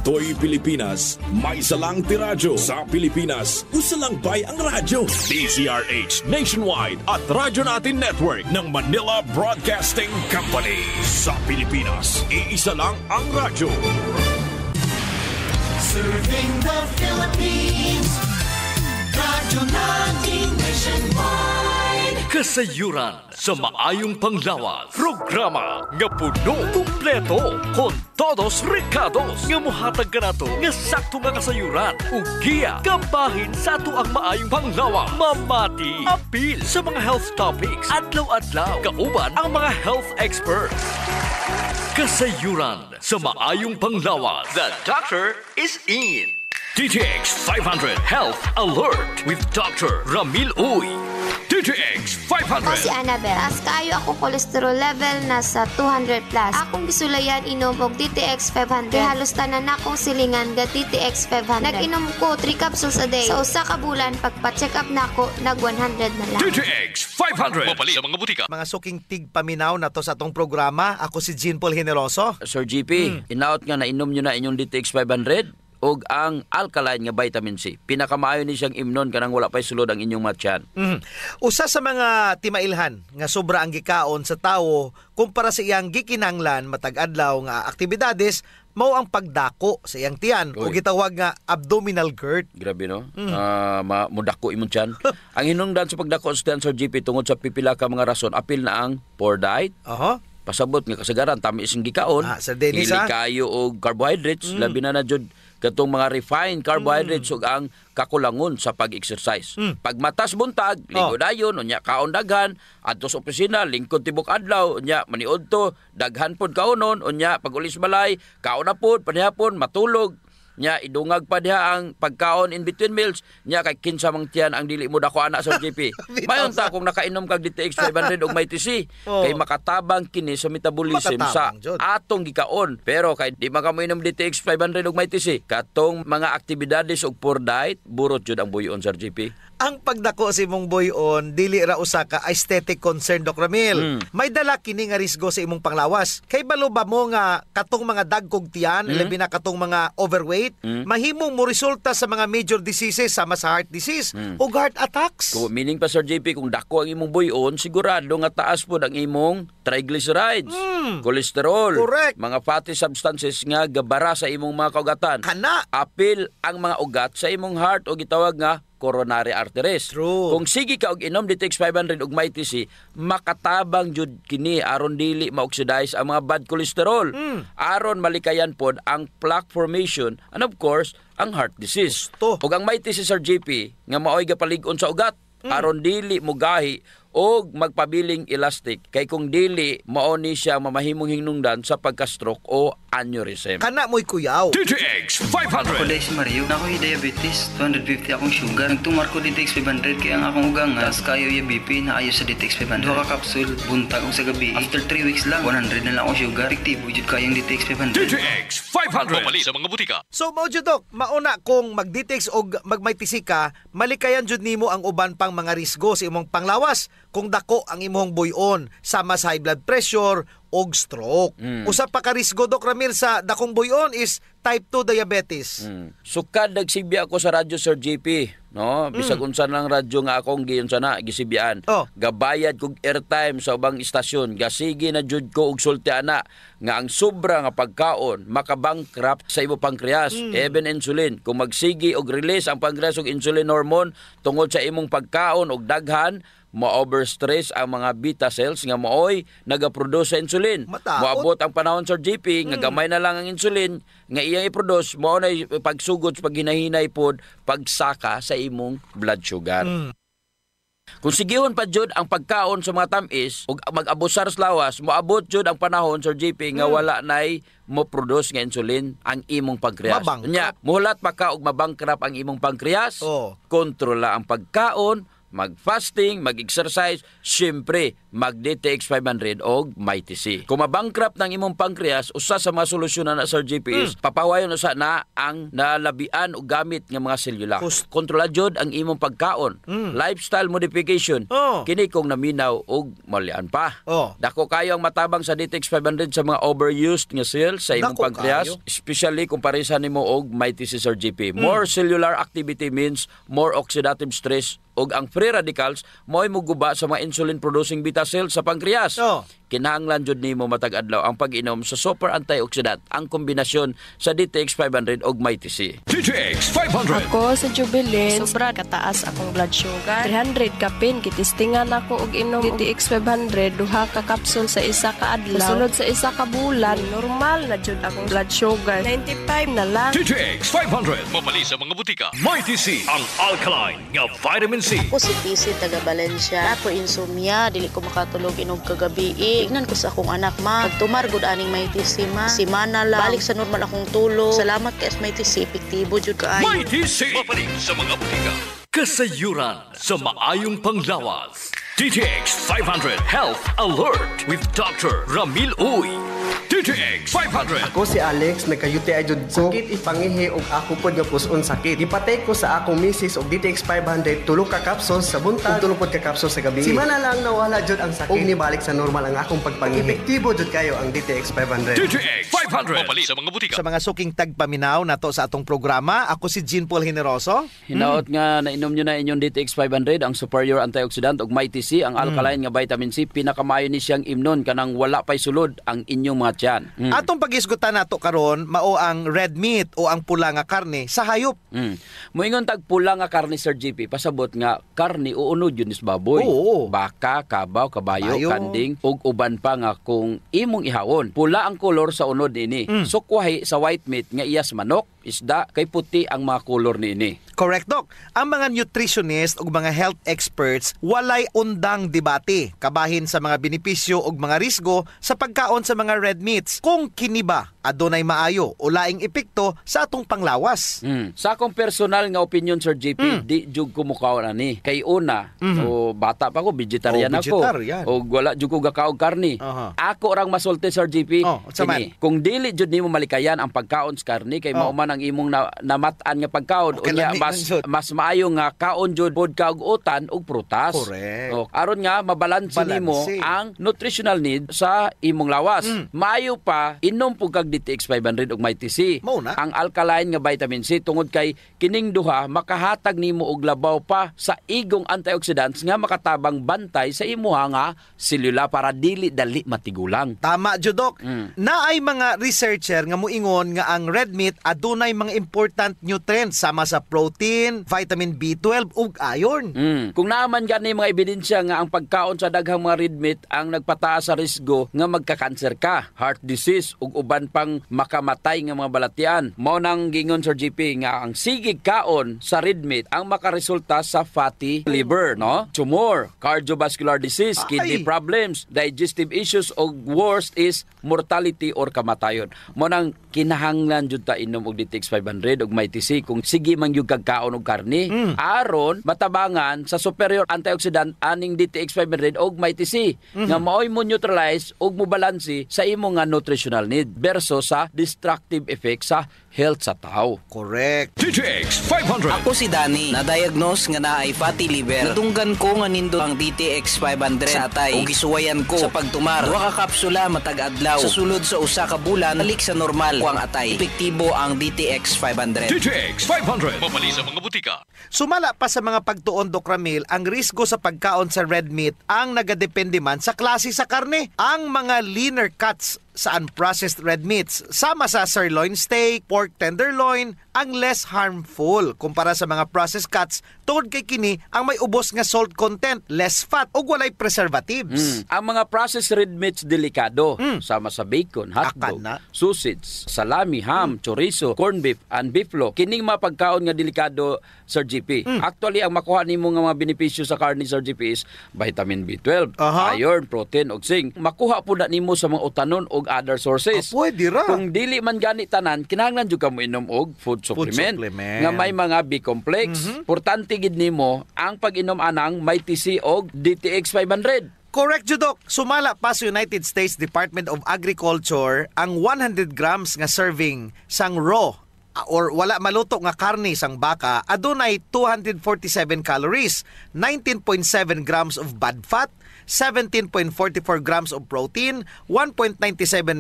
Toy Pilipinas, may salang tiradyo. Sa Pilipinas, usalang bay ang radyo. DZRH Nationwide at Radyo Natin Network ng Manila Broadcasting Company. Sa Pilipinas, iisa lang ang radyo. Serving the Philippines, Radyo Natin Nationwide. Kasayuran sa maayong panglawas. Programa nga puno, kumpleto, con todos recados. Nga muhatag ka na to, nga sakto nga kasayuran. Ugiya, kabahin sa ato ang maayong panglawas. Mamati, apil sa mga health topics. Adlaw-adlaw, kauban ang mga health experts. Kasayuran sa maayong panglawas. The doctor is in. DTX 500 Health Alert with Dr. Ramil Uy. DTX 500. Ako si Annabel. Taas kayo ako cholesterol level nasa 200 plus. Akong gisulayan inom og DTX 500. Halos tanan akong silingan ga DTX 500. Nag-inom ko 3 capsules a day. Sa usa ka bulan pagpa-check up nako nag 100 na lang. DTX 500. Mapalit sa mga butika. Mga suking tigpaminaw na to sa atong programa. Ako si Jean Paul Generoso. Sir GP, inaot nga na inom nyo na inyong DTX 500 og ang alkaline nga vitamin C. Pinakamaayo ni siyang imnon kanang wala pay sulod ang inyong matyan. Usa sa mga timailhan nga sobra ang gikaon sa tawo kumpara sa iyang gikinanglan matag adlaw nga aktibidades mao ang pagdako sa iyang tiyan o gitawag nga abdominal GERD. Grabe no? Mudako imong tiyan. Ang hinungdan sa pagdako sa tiyan, Sir GP, tungod sa pipila ka mga rason, apil na ang poor diet. Pasabot nga kasagaran tamis ang gikaon. Sir Dennis, hili kayo og carbohydrates, labi na jud katong mga refined carbohydrates ug ang kakulangon sa pag-exercise. Pag matas buntag, ligo dayon, unya kaon daghan, adto sa opisina, lingkod tibok adlaw, unya maniud to, daghan pod kaonon, unya pag ulis balay, kaon na pod, panihapon, matulog, nya idungag pa diha ang pagkaon in between meals, nya kay kinsa mang tiyan ang dili mo dako ana sa GP. Mayon ta kung nakainom kag DTX 500 og may TC, kay makatabang kini sa metabolism sa atong gikaon. Pero kay di man ka mo inom DTX 500 og may TC, katong mga aktibidades og poor diet, burot jud ang buyon, Sir GP. Ang pagdako sa imong buyon dili ra usa ka aesthetic concern, Dr. Ramil. May dala kini nga risgo sa imong panglawas. Kay balo ba mo nga katong mga dagkog tiyan, labi na katong mga overweight, mahimong mo resulta sa mga major diseases sama sa heart disease o heart attacks. Meaning pa, Sir JP, kung dako ang imong buyon, sigurado nga taas po ang imong triglycerides, cholesterol, mga fatty substances nga gabara sa imong mga kaugatan. Apil ang mga ugat sa imong heart o gitawag nga coronary arteries. Kung sige ka og inom DTX 500 og may TC, makatabang jud kini aron dili ma-oxidize ang mga bad cholesterol. Aron malikayan pod ang plaque formation and of course ang heart disease. Ug ang may TC, Sir JP, nga maoy gapalig-on sa ugat aron dili mo gahi o magpabiling elastic, kay kung dili mao ni siya mamahimong hinungdan sa pagka-stroke o aneurysm. Kana mo'y kuyaw. DTX 500. Ako si Mario, ako'y diabetes, 250 akong sugar. Nagtumar ko DTX 500 kaya ang akong ugang nga kayo yung BP na ayo sa DTX 500. Duha ka kapsul, buntag o sa gabi. After 3 weeks lang, 100 na lang akong sugar. Rektibo jud kayong DTX 500. DTX 500. Mapalit sa mga butika. So mao jud, Dok, mauna kung mag-DTX o magmaytisi ka, malikayan jud nimo ang uban pang mga risgo sa imong panglawas kung dako ang imong buyon sama sa high blood pressure og stroke. Usa pa ka risgo, Doc Ramil, sa dakong buyon is type 2 diabetes. Sukad nagsibya ako sa radyo, Sir JP, no? Bisag unsa lang radyo nga akong giyon sana gisibyan. Gabayad kog airtime sa ubang istasyon, gasigi na jud ko og sulti ana nga ang sobra nga pagkaon makabankrupt sa imo pancreas, even insulin. Kung magsigi og release ang pancreas og insulin hormone tungod sa imong pagkaon og daghan, ma-overstress ang mga beta cells nga mooy nagaproduce sa insulin. Moabot ang panahon, Sir JP, nga gamay na lang ang insulin nga iyang i-produce, mao na pagsugod sa paghinahinay pod pagsaka sa imong blood sugar. Kung sigihon pa jud ang pagkaon sa mga tamis ug mag-abusar sa lawas, moabot jud ang panahon, Sir JP, nga wala nay mo produce nga insulin ang imong pancreas. Nya, muhulat pa ka og mabangkrap ang imong pancreas. Kontrola ang pagkaon, mag-fasting, mag-exercise, syempre, mag-DTX 500 o Mighty C. Kung mabankrupt ng imong pancreas, usa sa mga solusyon na Sir JP is papawayon usa na ang nalabian o gamit ng mga selula. Kontrola jud ang imong pagkaon. Lifestyle modification. Kini kung naminaw og malian pa. Dako kayo ang matabang sa DTX 500 sa mga overused nga cells sa imong pancreas, especially kung parisa nimo og Mighty C Sir JP. More cellular activity means more oxidative stress ug ang free radicals mo'y muguba sa mga insulin-producing beta cells sa pancreas. Kinahanglan jud nimo matag adlaw ang pag-inom sa super antioxidant, ang kombinasyon sa DTX 500 ug Mighty C. DTX 500. Ako sa Jubilin, sobra kataas akong blood sugar. 300 kapin, kitistingan ako og inom DTX 500, duha ka kapsul sa isa ka adlaw. Sunod sa isa ka bulan, normal na jud akong blood sugar. 95 na lang. DTX 500. Mabali sa mga butika. Mighty C, ang alkaline nga vitamin C. Ako si PC taga Valencia. Ako insomnia, dili ko makatulog inog kagabi. Tignan ko sa akong anak, ma. Pagtumar gud aning Mighty C, ma. Simana lang. Balik sa normal akong tulog. Salamat kay Mighty C, epektibo jud kaayo. Mighty C. Mabali sa mga butika. Kasayuran sa maayong panglawas. DTX 500 Health Alert with Dr. Ramil Uy. DTX 500. Ako si Alex, nagkayuti ay jud ko. Sakit ipangihi og ako pod nga puson sakit. Ipatay ko sa akong misis og DTX 500 tulo ka capsules sa buntag, tulo pod ka capsules sa gabi. Simana lang nawala jud ang sakit. Og nibalik sa normal ang akong pagpangihi. Epektibo jud kayo ang DTX 500. DTX 500. Mabali sa mga butika. Sa mga suking tagpaminaw nato sa atong programa, ako si Jean Paul Generoso. Hinaot nga nainom nyo na inyong DTX 500, ang superior antioxidant ug Mighty C, ang alkaline nga vitamin C, pinakamayo ni siyang imnon kanang wala pay sulod ang inyong mga tiyan. Atong pag-isgutan nato karon mao ang red meat o ang pula nga karne sa hayop. Moingon tag pula nga karne Sir GP, pasabot nga karne uunod yun is baboy. Baka, kabaw, kabayo, kanding ug uban pa nga kung imong ihawon. Pula ang kolor sa unod ini. Sukwahi sa white meat nga iyas manok, isda, kay puti ang mga kolor niini. Correct, Doc. Ang mga nutritionist ug mga health experts walay undang debate kabahin sa mga benepisyo ug mga risgo sa pagkaon sa mga red meats. Kung kini ba adunay maayo o laing epekto sa atong panglawas. Sa akong personal nga opinion Sir JP, di jud ko mukaw na ni. Kay una, o bata pa ko, vegetarian ako. O wala jud ko gakaog karni. Ako orang masulti Sir JP. Kung dili jud nimo malikayan ang pagkaon sa karni kay mao man ang imong namatan nga pagkaon, unya mas maayo nga kaon jud pod ka og utan ug prutas. Correct. Aron nga mabalanse nimo ang nutritional need sa imong lawas. Maayo pa inom pug kag DTX 500 ug Mighty C. Ang alkaline nga vitamin C tungod kay kining duha makahatag nimo og labaw pa sa igong antioxidants nga makatabang bantay sa imuha nga selula para dili dali matigulang. Tama jud, Doc. Naay mga researcher nga moingon nga ang red meat adunay mga important nutrients sama sa protein, vitamin B12 ug iron. Kung naaman gani mga ebidensya nga ang pagkaon sa daghang mga red meat ang nagpataas sa risgo nga magka-cancer ka, heart disease ug uban pang makamatay nga mga balatian. Mao nang gingon Sir GP nga ang sigig kaon sa red meat ang makaresulta sa fatty liver, no? Tumor, cardiovascular disease, kidney problems, digestive issues ug worst is mortality or kamatayon. Mao nang kinahanglan jud ta inom og DTX 500 ug Mighty C kung sige man yung kagkaon og karne aron matabangan sa superior antioxidant aning DTX 500 og Mighty C nga maoy mo neutralize ug mo balanse sa imong nga nutritional need versus sa destructive effect sa health sa tao. Correct. DTX 500. Ako si Danny, na-diagnose nga naay fatty liver. Nadunggan ko nga nindo ang DTX 500 sa atay ug gisuwayan ko sa pagtumar. Duha ka kapsula matag adlaw. Sa sulod sa usa ka bulan, balik sa normal ko ang atay. Epektibo ang DTX 500. DTX 500. Mabali sa mga butika. Sumala pa sa mga pagtuon, Doc Ramil, ang risgo sa pagkaon sa red meat ang nagadepende man sa klase sa karne. Ang mga leaner cuts sa unprocessed red meats, sama sa sirloin steak, pork tenderloin, ang less harmful kumpara sa mga processed cuts tungod kay kini ang may ubos nga salt content, less fat ug walay preservatives. Ang mga processed red meats delikado, sama sa bacon, hotdog, sausage, salami, ham, chorizo, corned beef, and beeflo. Kining mga pagkaon nga delikado Sir GP. Actually, ang makuha nimo nga mga benepisyo sa karne Sir GP is vitamin B12, iron, protein ug zinc. Makuha po na nimo sa mga utanon ug other sources. Pwede ra. Kung dili man gani tanan, kinahanglan jud ka mo inom og food food supplement. Nga may mga B-complex. Importante gid nimo ang pag-inom anang may TC og DTX 500. Correct, Judok. Sumala pa sa United States Department of Agriculture ang 100 grams nga serving sang raw or wala maluto nga karne sang baka adunay 247 calories, 19.7 grams of bad fat, 17.44 grams of protein, 1.97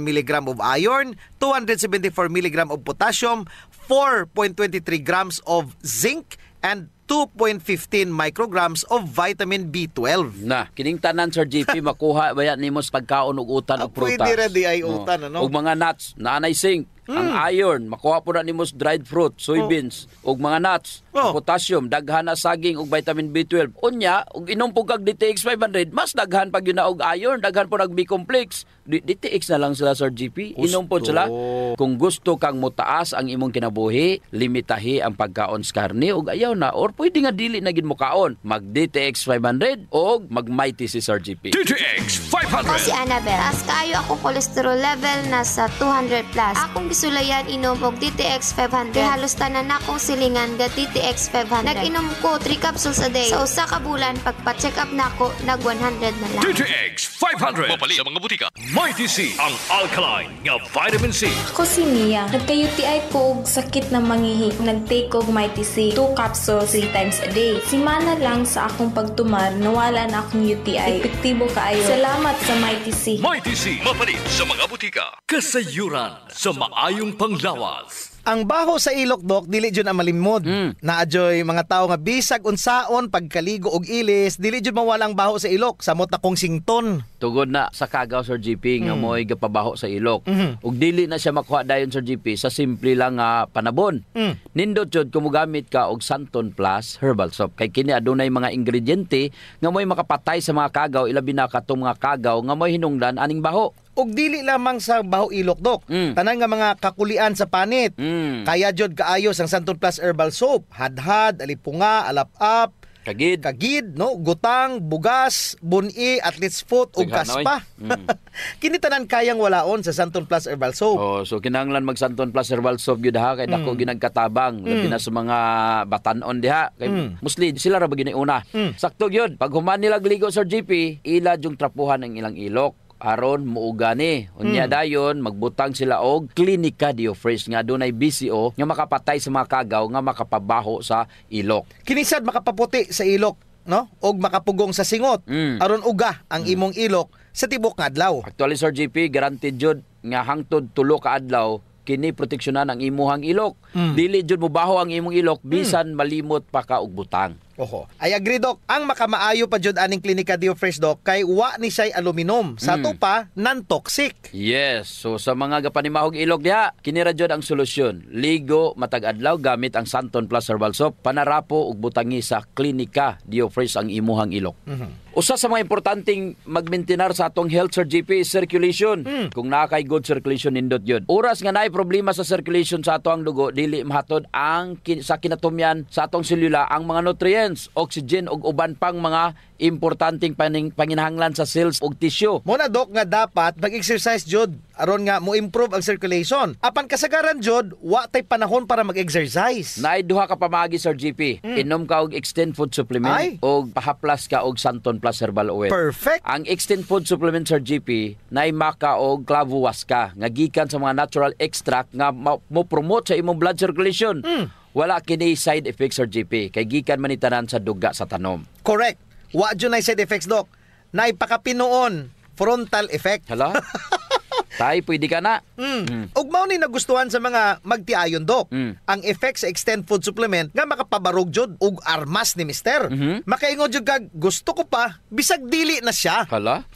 milligram of iron, 274 milligram of potassium, 4.23 grams of zinc, and 2.15 micrograms of vitamin B12. Na, kining tanan Sir JP makuha bayan nimo sa pagkaon og utan og prutas. Pwede ra di ay utan ano. Og mga nuts, naanay zinc, ang iron, makuha po na nimo sa dried fruit, soybeans, og mga nuts, potassium, daghan na saging og vitamin B12. Unya, og inom po kag DTX 500, mas daghan pag yun na og iron, daghan po nag B-complex. DTX na lang sila Sir GP. Inom po sila. Kung gusto kang mutaas ang imong kinabuhi, limitahi ang pagkaon sa karne og ayaw na or pwede nga dili na gid mo kaon. Mag DTX 500 o mag Mighty si Sir GP. DTX 500. Ako si Annabel. Taas kayo akong cholesterol level nasa 200 plus. Akong gisulayan inom og DTX 500. Halos tanan akong silingan ga DTX 500. Nag-inom ko 3 capsules a day. Sa usa ka bulan pagpa-check up nako nag 100 na lang. DTX 500. Mapali sa mga butika. Mighty C, ang alkaline nga vitamin C. Ako si Mia. Nagka-UTI ko og sakit na mangihi. Nag-take og Mighty C 2 capsules 3 times a day. Simana lang sa akong pagtumar, nawala na akong UTI. Epektibo kaayo. Salamat sa Mighty C. Mighty C, mapalit sa mga butika. Kasayuran sa maayong panglawas. Ang baho sa ilok, Dok, dili dyan ang malimod. Naadyoy mga tao nga bisag unsaon pagkaligo og ilis, dili dyan mawalang baho sa ilok. Samot na kong sington. Tugod na sa kagaw Sir GP nga mo'y gapabaho sa ilok. Ug dili na siya makuha dayon Sir GP sa simple lang nga panabon. Nindot jud kung mogamit ka og Santon Plus herbal soap. Kay kini adunay mga ingrediente nga mo'y makapatay sa mga kagaw, ilabi na katong mga kagaw nga mo'y hinungdan aning baho. Og dili lamang sa baho ilok, Dok. Tanan nga mga kakulian sa panit. Kaya jud kaayos ang Santon Plus Herbal Soap. Hadhad, alipunga, alap-ap, kagid, no, gutang, bugas, buni, athlete's foot ug kaspa. Kini tanan kayang walaon sa Santon Plus Herbal Soap. Oh, so kinahanglan mag Santon Plus Herbal Soap gyud ha kay dako ginagkatabang labi na sa mga batanon diha kay mostly sila ra ba giniuna. Sakto gyud pag human nila ligo Sir GP, ila jung trapuhan ang ilang ilok. Aron muuga ni. Unya dayon magbutang sila og Clinica Diofresh nga dunay BCO nga makapatay sa mga kagaw nga makapabaho sa ilok. Kinisad makapaputi sa ilok, no? Og makapugong sa singot. Aron uga ang imong ilok sa tibok nga adlaw. Actually Sir GP, guaranteed jud nga hangtod 3 ka adlaw kini proteksyonan ang imuhang ilok. Dili jud mobaho ang imong ilok bisan malimot pa ka og butang. Oho. I agree, Dok. Ang makamaayo pa jud aning Clinica Diofresh, Dok, kay wa ni say aluminum. Sa to pa non-toxic. Yes. So sa mga gapanimahog ilok diha, kini ra jud ang solusyon. Ligo matag adlaw gamit ang Santon Plus Herbal Soap, panarapo ug butangi sa Clinica Diofresh ang imuhang ilok. Usa sa mga importanteng magmaintenar sa atong health Sir GP is circulation. Kung naa kay good circulation nindot yun. Oras nga naay problema sa circulation sa atong dugo, dili mahatod ang sa kinatumyan sa atong selula ang mga nutrients, oxygen ug uban pang mga importanteng panginahanglan sa cells ug tissue. Muna, Dok, nga dapat mag-exercise jud aron nga mo improve ang circulation. Apan kasagaran jud wa tay panahon para mag-exercise. Naay duha ka pamaagi Sir GP. Inom ka og Extend Food Supplement og pahaplas ka og Santon Plus Herbal Oil. Perfect. Ang Extend Food Supplement Sir GP naay maka og clavo waska nga gikan sa mga natural extract nga mo promote sa imong blood circulation. Wala kini side effects Sir GP kay gikan man ni tanan sa duga sa tanom. Correct. Wa jud nay side effects, Dok. Naay pakapinoon frontal effect. Hala. Tay, pwede ka na. Ug mao ni nagustuhan sa mga magtiayon, Dok. Ang effect sa Extend Food Supplement nga makapabarog jud ug armas ni Mister. Makaingon jud kag gusto ko pa bisag dili na siya. Hala.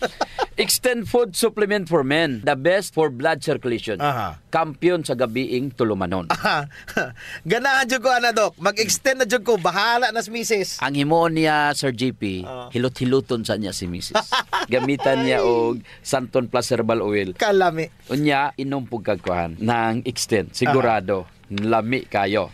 Extend Food Supplement for Men, the best for blood circulation. Kampiyon sa gabiing tulumanon. Ganahan jud ko ana, Dok. Mag-extend na jud ko, bahala na si Mrs. Ang himoon niya Sir GP, hilot-hiluton sa niya si Mrs. Gamitan niya og Santon Plus Herbal Oil. Kalami. Unya inom pug kagkuhan ng Extend, sigurado lami kayo.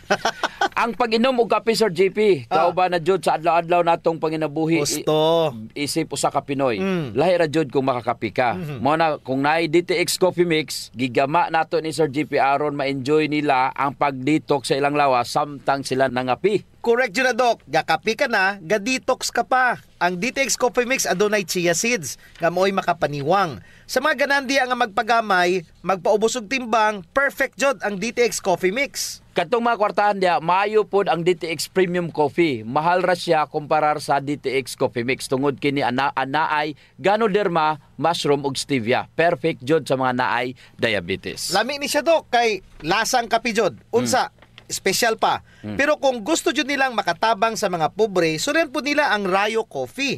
Ang pag-inom og kape Sir JP, kauban na jud sa adlaw-adlaw natong panginabuhi. Gusto. Isip usa ka Pinoy. Lahi ra jud kung makakapi ka. Mo na kung naay DTX Coffee Mix, gigama nato ni Sir JP aron ma-enjoy nila ang pag-detox sa ilang lawas samtang sila nangapi. Correct yun na, Doc. Gakapi ka na, ga-detox ka pa. Ang DTX Coffee Mix adunay chia seeds, nga mo'y makapaniwang. Sa mga ganandi nga magpagamay, magpaubos og timbang, perfect jud ang DTX Coffee Mix. Katong mga kwartahan dia, maayo pod ang DTX Premium Coffee. Mahal ra siya kumparar sa DTX Coffee Mix. Tungod kini anaay Ganoderma, mushroom ug stevia. Perfect jud sa mga naay diabetes. Lami ni siya, Doc, kay lasang kape jud. Unsa? Special pa. Pero kung gusto jud nilang makatabang sa mga pobre, suren po nila ang Rayo Coffee.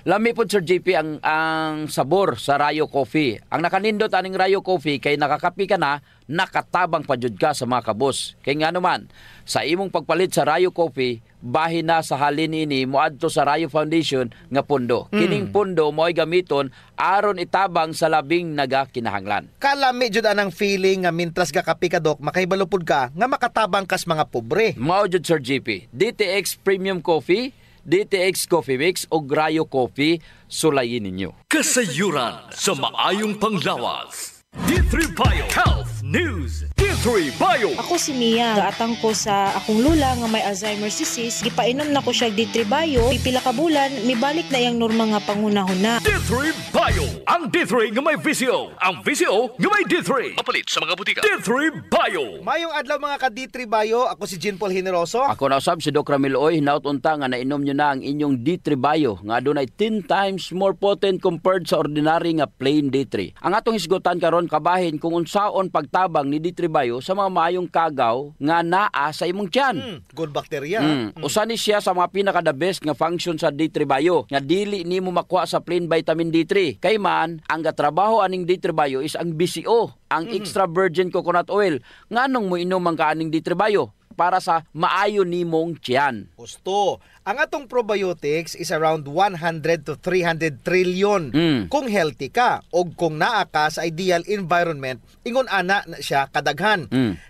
Lami po Sir JP ang sabor sa Rayo Coffee. Ang nakanindot aning Rayo Coffee kay nakakapi ka na, nakatabang pa jud ka sa mga kabos. Kay nga naman, sa imong pagpalit sa Rayo Coffee, bahin na sa halin ini moadto sa Rayo Foundation nga pundo. Kining pundo mo'y gamiton aron itabang sa labing nagakinahanglan. Kalami jud anang feeling nga mintras gakapi ka, Doc, makaibalupod ka nga makatabang kas mga pobre. Mao jud Sir JP, DTX Premium Coffee, DTX Coffee Mix o Rayo Coffee, sulayin ninyo. Kasayuran sa maayong panglawas. D3 Bio Health News. D3 Bio. Ako si Mia. Gaatang ko sa akong lula nga may Alzheimer's disease. Gipainom na ko siya D3 Bio. Pipila ka bulan, mibalik na iyang norma nga pangunahuna. D3 Bio. Ang D3 nga may VCO. Ang VCO nga may D3. Mapalit sa mga butika. D3 Bio. Mayong adlaw mga ka D3 Bio. Ako si Jean Paul Generoso. Ako na usab si Doc Ramil Oy. Hinaut unta nga nainom nyo na ang inyong D3 Bio nga adunay 10 times more potent compared sa ordinary nga plain D3. Ang atong hisgotan karon kabahin kung unsaon pagtabang ni D3 Bio sa mga maayong kagaw nga naa sa imong tiyan. Good bacteria. Usa ni siya sa mga pinaka the best nga function sa D3 Bio nga dili nimo makuha sa plain vitamin D3. Kay man ang gatrabaho aning D3 Bio is ang BCO, ang extra virgin coconut oil. Nganong mo inom ang kaaning D3 Bio? Para sa maayo nimong tiyan. Gusto. Ang atong probiotics is around 100 to 300 trillion. Kung healthy ka o kung naa ka sa ideal environment, ingon ana na siya kadaghan.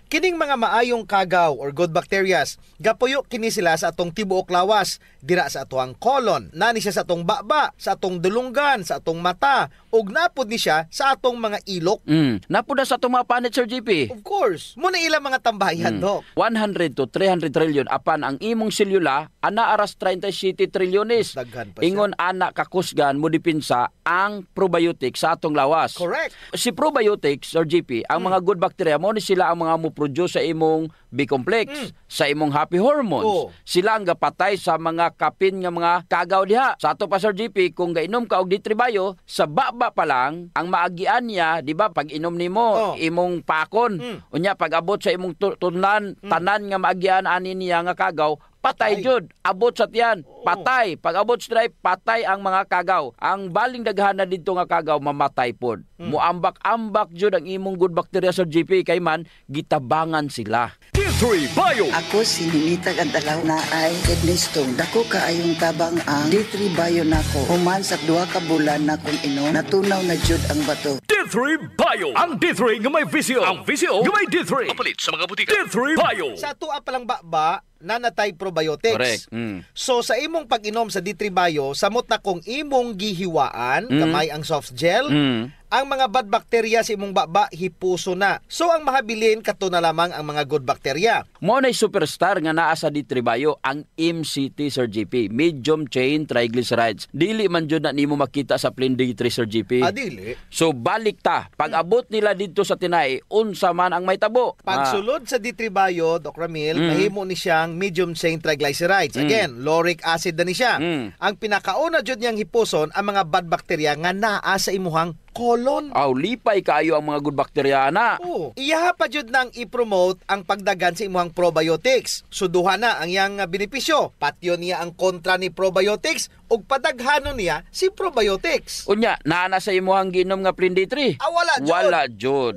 Kining mga maayong kagaw or good bacterias, gapuyo kini sila sa atong tibuok lawas, dira sa atong colon, nani siya sa atong baba, sa atong dulunggan, sa atong mata, ug napod ni siya sa atong mga ilok. Napod na sa atong mga panit Sir JP. Of course. Muna ilang mga tambayan, Doc. 100 to 300 trillion apan ang imong selula ana aras 37 trilyones. Ingon ana kakusgan mo dipinsa ang probiotics sa atong lawas. Correct. Si probiotics or GP, ang mga good bacteria mo ni sila ang mga mo produce sa imong B-complex, sa imong happy hormones. Sila ang gapatay sa mga kapin nga mga kagaw diha. Sa ato pa Sir GP, kung gainom ka og D3 Bio, sa baba pa lang ang maagian niya, di ba, pag inom nimo imong pakon, unya pag abot sa imong tunan tanan nga maagian ani niya nga kagaw, patay jud, abot sa tiyan, patay. Pag abot sa drive, patay ang mga kagaw. Ang baling daghan na dito nga kagaw, mamatay pod. Muambak-ambak jud ang imong good bacteria sa GP, kay man gitabangan sila. D3 Bio. Ako si Ninitag Antalaw na ay kidney stone. Dako kaayong tabang ang D3 Bio nako. Human sa 2 ka bulan na kung inom, natunaw na jud ang bato. D3 Bio. Ang D3 nga may VCO. Ang VCO nga may D3. Mapalit sa mga butika. D3 Bio. Sa tuwa pa lang baba, nanatay probiotics. Correct. So sa imong pag-inom sa D3 Bio, samot na kung imong gihiwaan, kamay ang soft gel, ang mga bad bacteria sa imong baba hipuso na. So ang mahabilin kato na lamang ang mga good bacteria. Mo na superstar nga naa sa D3 Bio ang MCT Sir GP, medium chain triglycerides. Dili man jud na nimo makita sa plain D3 Sir GP. Dili. So balik ta, pag abot nila dito sa tinay, unsa man ang may tabo. Pagsulod sa D3 Bio, Doc Ramil, mahimo ni siyang medium chain triglycerides. Again, lauric acid na ni siya. Ang pinakauna jud niyang hipuson ang mga bad bacteria nga naa sa imuhang colon. Lipay kaayo ang mga good bacteria na. Iyaha pa jud nang i-promote ang pagdagan sa imuhang probiotics. Suduha na ang iyang benepisyo. Patyo niya ang kontra ni probiotics ug padaghanon niya si probiotics. Unya, naana sa imuhang ginom nga plain D3? Wala jud.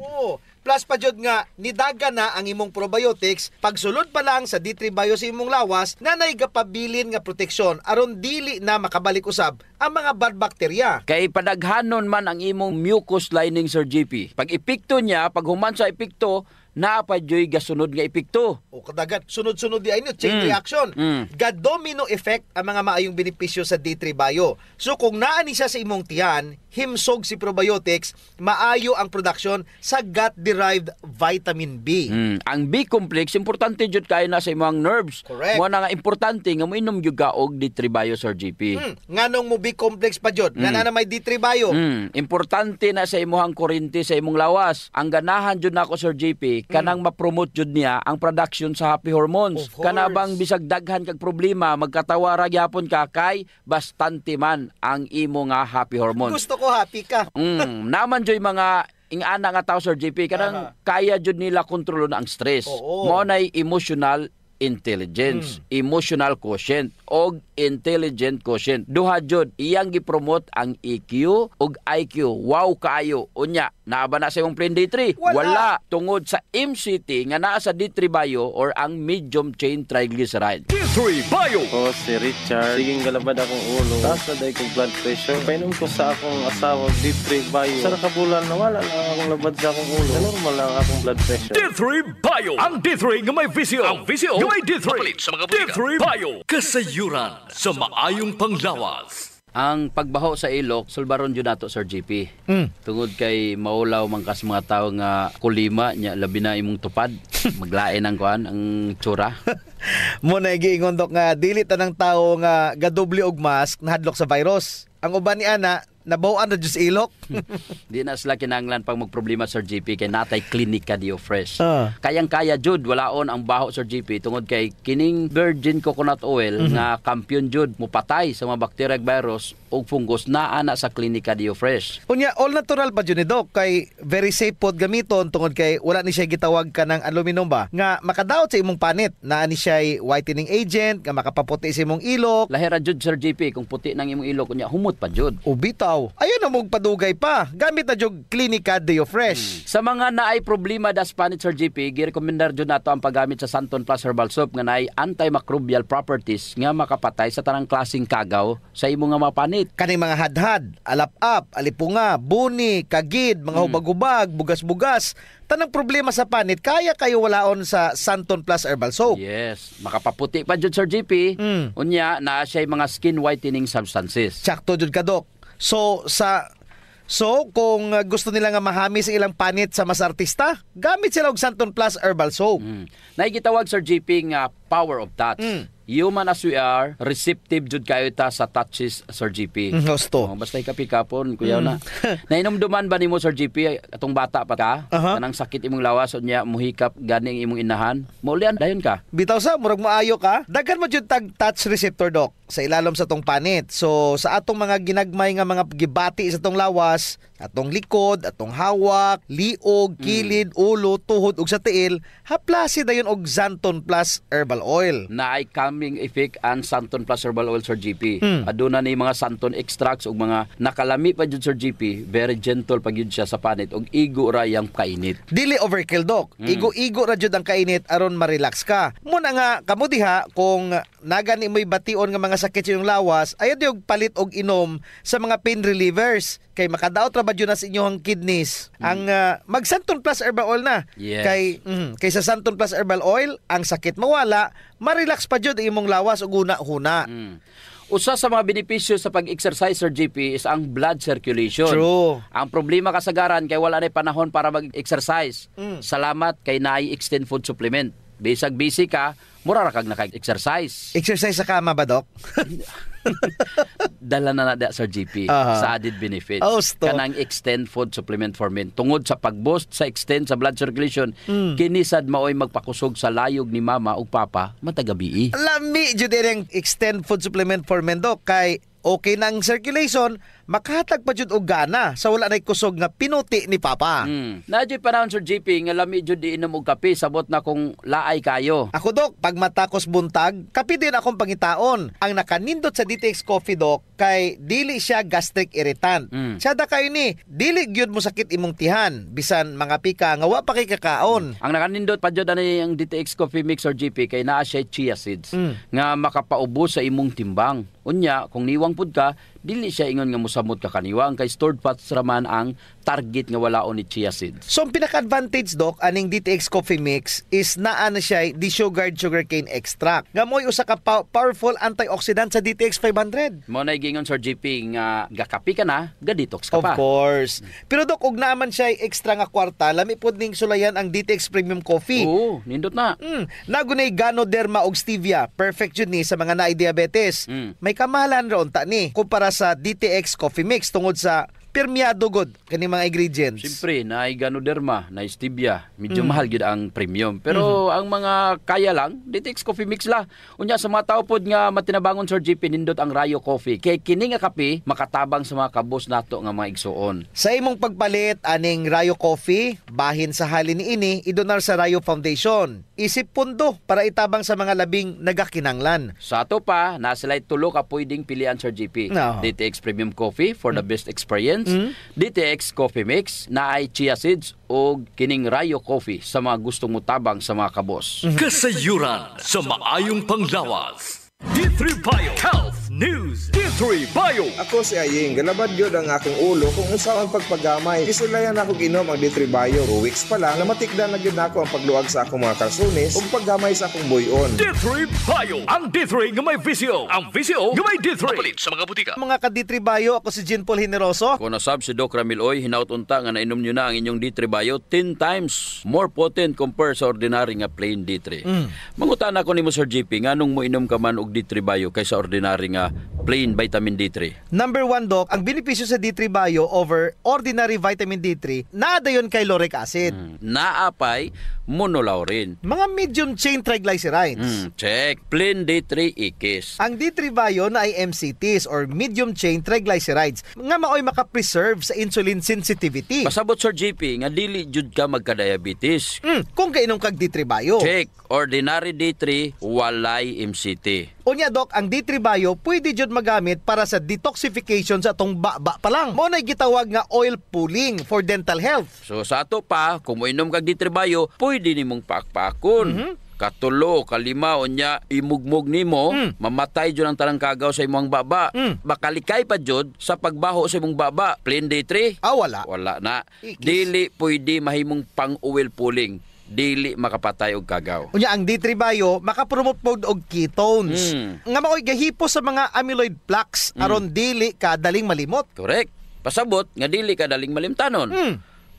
Plus pa jud nga nidaga na ang imong probiotics pagsulod pa lang sa D3 Bio sa imong lawas na naigapabilin nga proteksyon aron dili na makabalik usab ang mga bad bacteria. Kay padaghanon man ang imong mucus lining Sir GP. Pag epekto niya, pag human sa epekto, naapay joy gasunod nga epekto. O kadagat sunod-sunod di ay chain reaction. Ga-domino effect ang mga maayong benepisyo sa D3 Bio. So kung naani siya sa imong tiyan, himsog si probiotics, maayo ang production sa gut-derived vitamin B. Ang B-complex, importante jud kayo na sa imong nerves. Correct. Mo na nga importante nga moinom jud ka og D3 Bio, Sir JP. Nganong mo B-complex pa jud? Nga na may D3 Bio. Importante na sa imong kuryente sa imong lawas. Ang ganahan jud nako, Sir JP, kanang ma-promote jud niya ang production sa happy hormones. Kanabang bisag daghan kag problema, magkatawara gyapon ka kay bastante man ang imo nga happy hormones. Gusto ko happy ka. Naman joy mga ingana nga tao, Sir JP, kanang kaya jud nila kontrolon ang stress. Mo nay emotional intelligence, emotional quotient og intelligent quotient. Duha jud iyang gipromote ang EQ og IQ. Wow kaayo. Unya, naaba na sa imong plan D3? Wala. Tungod sa MCT nga naa sa D3 Bio or ang medium chain triglyceride. D3 Bio. O si Richard, siging galabad akong ulo. Taas na dahil kong blood pressure. Painom ko sa akong asawa D3 Bio. Sa nakabulan, nawala lang akong labad sa akong ulo. Na normal lang akong blood pressure. D3 Bio. Ang D3 nga may visio. Ang visio nga may D3. Sa mga D3 Bio. Kasayuran sa maayong panglawas. Ang pagbaho sa ilok, sulbaron jud nato, Sir JP. Tungod kay maulaw man kas mga tawo nga kulima nya labi na imong tupad, maglain ang kuan ang tsura. Mo na giingon dok nga dili tanang tawo nga gadoble og mask nahadlok sa virus. Ang uban ni ana nabawan na jud sa ilok. Di na sila kinahanglan pag magproblema, Sir JP, kay natay Clinica Dio Fresh. Kayang-kaya jud walaon ang baho, Sir JP, tungod kay kining virgin coconut oil nga kampiyon jud mupatay sa mga bacteria ug virus ug fungus naa na sa Clinica Dio Fresh. Unya all natural pa jud ni Doc, kay very safe pod gamiton tungod kay wala ni siya gitawag kanang aluminum ba nga makadaot sa imong panit. Naa ni siya whitening agent nga makapaputi sa imong ilok. Lahira jud, Sir JP, kung puti nang imong ilok unya humot pa jud. O bitaw, ayan na mong padugay pa. Gamit na jud Clinica Dio Fresh. Sa mga naay problema das panit, Sir JP, girekomendar jud nato ang paggamit sa Santon Plus Herbal Soap nga naay antimicrobial properties nga makapatay sa tanang klaseng kagaw sa imong nga mapanit. Kaning mga hadhad, alap-ap, alipunga, buni, kagid, mga hubag-hubag, bugas-bugas, tanang problema sa panit, kaya kayo walaon sa Santon Plus Herbal Soap. Yes, makapaputi pa jud, Sir JP. Unya naa siya mga skin whitening substances. Sakto jud ka, Doc. So kung gusto nila nga mahami sa ilang panit sa mas artista, gamit sila og Santon Plus Herbal Soap. Naigitawag, Sir JP, nga power of touch. Human as we are, receptive jud kayo ta sa touches, Sir JP. Gusto. Basta ikapikapon, kuyaw na. Nainomduman ba nimo, Sir JP, atong bata pa ka? Kanang sakit imong lawas unya muhikap ganing imong inahan? Maulian dayon ka. Bitaw sa murag maayo ka. Daghan mo jud tag touch receptor, Doc, sa ilalom sa tong panit. So sa atong mga ginagmay nga mga gibati sa tong lawas, atong likod, atong hawak, liog, kilid, ulo, tuhod ug sa tiil, haplasi dayon og Santon Plus Herbal Oil. Naay calming effect ang Santon Plus Herbal Oil, Sir JP. Aduna ni mga Santon extracts ug mga nakalami pa jud, Sir JP. Very gentle pa gyud siya sa panit ug igo ra yang kainit. Dili overkill, Doc. Igo-igo ra jud ang kainit aron ma-relax ka. Muna nga kamo diha kung nagani mo'y bation nga mga sakit sa iyong lawas, ayaw diog palit og inom sa mga pain relievers kay makadaot ra ba jud na sa inyong kidneys. Ang mag Santon Plus Herbal Oil na. Yes. Kay sa Santon Plus Herbal Oil, ang sakit mawala, ma-relax pa jud imong lawas ug huna-huna. Usa sa mga benepisyo sa pag-exercise, Sir JP, is ang blood circulation. True. Ang problema kasagaran kay wala na panahon para mag-exercise. Salamat kay naay extend food supplement. Bisag busy ka, mura ra kag naka-exercise. Exercise sa kama ba, Doc? Dala na da, Sir JP, sa added benefits. Kanang extend food supplement for men. Tungod sa pag-boost sa extend sa blood circulation, kinisad maoy magpakusog sa layog ni mama ug papa matagabi. Lami jud ang extend food supplement for men, Doc, kay okay nang circulation, makahatag pa jud og gana sa wala nay kusog nga pinuti ni papa. Nadyo panahon, Sir JP, nga lami jud iinom og kape sabot na kung laay kayo. Ako, Doc, pag matakos buntag, kape din akong pangitaon. Ang nakanindot sa DTX Coffee, Doc, kay dili siya gastric irritant. Siya da kayo ni, dili gyud mo sakit imong tihan, bisan mga pika nga wa pa kay kakaon. Ang nakanindot pa jud ani ang DTX Coffee Mix, Sir JP, kay naa siya chia seeds nga makapaubos sa imong timbang. Unya, kung niwang pud ka, dili siya ingon nga mosamot ka kaniwang kay stored fats raman ang target nga walaon ni chia seeds. So ang pinaka-advantage Doc aning DTX Coffee Mix is naa na siya desugared sugarcane extract. Nga mo'y usa ka powerful antioxidant sa DTX 500. Mo na gingon Sir JP nga gakapi ka na, ga-detox ka pa. Of course. Pero Doc, ug naaman siya extra nga kwarta, lami pod ning sulayan ang DTX Premium Coffee. Oo, nindot na. Nagunay Ganoderma og stevia. Perfect yun ni sa mga naay diabetes. May kamahalan ron ta ni kumpara sa DTX Coffee Mix tungod sa permeado god kani mga ingredients. Siyempre, na Ganoderma, na stevia, medyo mahal gyud ang premium. Pero ang mga kaya lang, DTX Coffee Mix la. Unya sa mga tao pod nga matinabangon Sir JP nindot ang Rayo Coffee. Kay kini nga kape makatabang sa mga kabos nato nga mga igsuon. Sa imong pagpalit aning Rayo Coffee, bahin sa halin niini idonar sa Rayo Foundation. Isip pundo para itabang sa mga labing nagakinanglan. Sa ato pa, nasilay tulo ka pwedeng pilian Sir JP. No. DTX Premium Coffee for the best experience. DTX Coffee Mix na ay chia seeds o kining Rayo Coffee sa mga gustong mutabang sa mga kabos. Kasayuran sa maayong panglawas. D3 Bio Health News. D3 Bio. Ako si Aying, galabad yun ang akong ulo kung usaw ang pagpagamay. Isulayan ako ginom ang D3 Bio. 2 weeks pa lang, namatikdan na yun ako ang pagluwag sa akong mga kalsunis o paggamay sa akong buyon. D3 Bio. Ang D3 nga may VCO. Ang VCO nga may D3. Mapalit sa mga butika. Mga ka-D3 Bio, ako si Jean Paul Generoso. Kung nasab si Doc Ramil Oy, hinaut-unta nga nainom nyo na ang inyong D3 Bio 10 times more potent compare sa ordinary nga plain D3. Mangutan ako ni mo Sir JP, nga nung mo inom ka man og D3 Bio kaysa ordinary nga plain vitamin D3. Number 1 Doc, ang benepisyo sa D3 Bio over ordinary vitamin D3, naadayon kay lauric acid. Naapay monolaurin. Mga medium chain triglycerides. Check. Plain D3 ikis. Ang D3 Bio na ay MCTs or medium chain triglycerides nga maoy makapreserve sa insulin sensitivity. Pasabot Sir JP nga dili jud ka magka-diabetes. Kung kainom kag D3 Bio. Check. Ordinary D3 walay MCT. Unya Doc, ang D3 Bio pwede jud magamit para sa detoxification sa atong baba pa lang. Mo na gitawag nga oil pulling for dental health. So sa ato pa, kung moinom kag D3 Bio, pwede nimong paakpakon. Katulo, kalima, unya, imugmog nimo, mamatay jud ang tanang kagaw sa imong baba. Makalikay pa jud sa pagbaho sa imong baba. Plain D3? Wala. Wala na. Dili pwede mahimong pang-oil pulling. Dili makapatay og kagaw. Unya ang D3 Bio makapromote pod og ketones. Nga maoy gahipo sa mga amyloid plaques aron dili ka daling malimot. Correct. Pasabot nga dili ka daling malimtanon.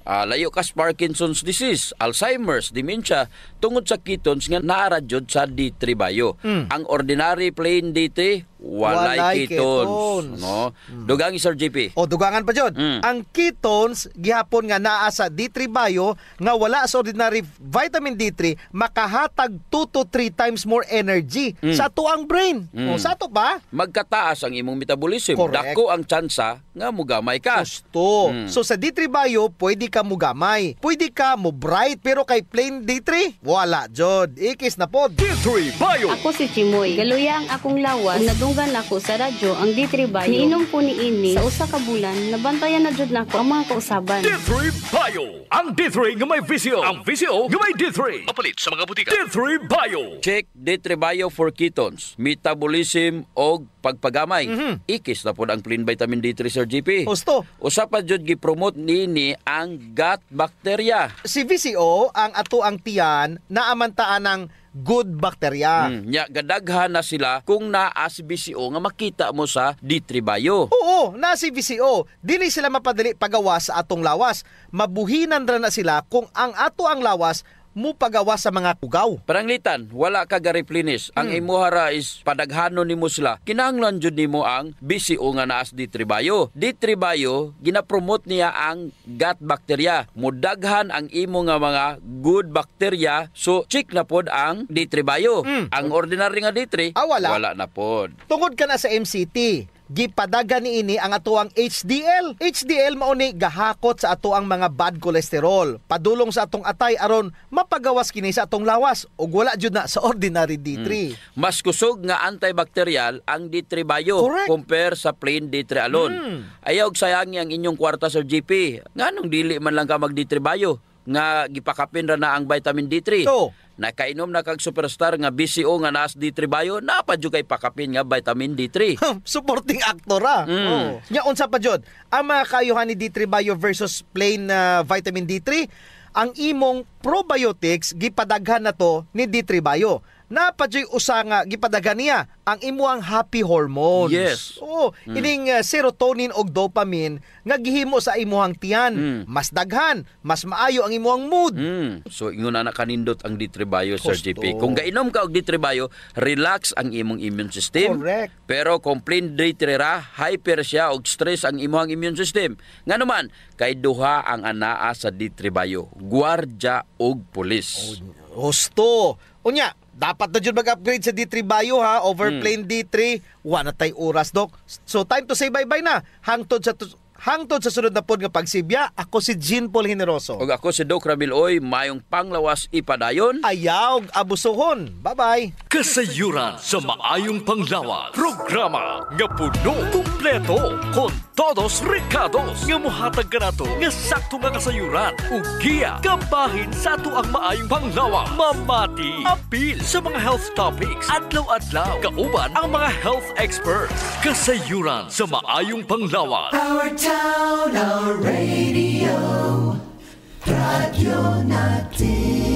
Layo ka sa Parkinson's disease, Alzheimer's, dementia tungod sa ketones nga naara jud sa D3 Bio. Ang ordinary plain D3 walay ketones. No? Dugang Sir JP. O dugangan pa jud. Ang ketones gihapon nga naa sa D3 Bio nga wala sa ordinary vitamin D3 makahatag 2 to 3 times more energy sa tuang brain. O sa to ba? Magkataas ang imong metabolism. Correct. Dako ang tsansa nga mugamay ka. Gusto. So sa D3 Bio pwede ka mugamay. Pwede ka mo bright pero kay plain D3 wala jud. Ikis na pod. D3 Bio. Ako si Chimoy. Galuyang akong lawas. Nadunggan ako sa radyo ang D3 Bio. Niinom ko ni ini sa usa ka bulan. Nabantayan na jud nako ang mga kausaban. D3 Bio. Ang D3 nga may VCO. Ang VCO nga may D3. Mapalit sa mga butika. D3 Bio. Check D3 Bio for ketones, metabolism og pagpagamay. Ikis na po ang plain vitamin D3 Sir GP. Gusto. Usa pa jud gi-promote nini ang gut bacteria. Si VCO ang ato ang tiyan na amantaan ng good bacteria. Nya gadaghan na sila kung naa si VCO nga makita mo sa D3 Bio. Oo, na si VCO. Dili sila mapadali pagawas sa atong lawas. Mabuhinan ra na sila kung ang ato ang lawas mo pagawa sa mga kugaw. Paranglitan, wala ka ga-replenish. Ang imuhara is padaghanon nimo sila. Kinahanglan jud nimo ang BCO nga naas D3 Bio. D3 Bio gina-promote niya ang gut bacteria. Mudaghan ang imo nga mga good bacteria. So check na pod ang D3 Bio. Ang ordinary nga D3 wala na pod. Tungod ka na sa MCT, gipadagan niini ang atoang HDL. HDL mao ni gahakot sa atoang mga bad cholesterol. Padulong sa atong atay aron mapagawas kini sa atong lawas ug wala jud na sa ordinary D3. Mas kusog nga antibacterial ang D3 Bio compare sa plain D3 alone. Ayaw sayangi ang inyong kwarta Sir GP. Nganong dili man lang ka mag D3 Bio nga gipakapin ra na ang vitamin D3. nakainom na kag superstar nga BCO nga naas D3 Bio, napadyo kay pakapin nga vitamin D3. Supporting actor Nya unsa pa jud ang mga kaayuhan ni D3 Bio versus plain vitamin D3? Ang imong probiotics gipadaghan na to ni D3 Bio. Napadyoy usa nga gipadaghan niya ang imuang happy hormones. Yes. Ining serotonin og dopamine nga gihimo sa imuhang tiyan. Mas daghan, mas maayo ang imuhang mood. So ingon na kanindot ang D3 Bio, Sir JP. Kung gainom ka og D3 Bio, relax ang imong immune system. Correct. Pero kung plain D3 ra, hyper siya og stress ang imong immune system. Nga naman, kay duha ang anaa sa D3 Bio, gwardiya og pulis. Husto. Unya, dapat na dyan mag-upgrade sa D3 Bio over plain D3. Wala tay oras, Dok. So time to say bye-bye na. Hangtod sa sunod na pod nga pagsibya, ako si Jean Paul Generoso. Og ako si Doc Ramil Oy, mayong panglawas ipadayon. Ayaw abusohon. Bye-bye. Kasayuran sa maayong panglawas. Programa nga puno, kumpleto, con todos recados. Nga muhatag ka na to, nga sakto nga kasayuran. Ug giya, kabahin sa ato ang maayong panglawas. Mamati, apil sa mga health topics. Adlaw-adlaw, kauban ang mga health experts. Kasayuran sa maayong panglawas. Our town, our radio, Radio Natin.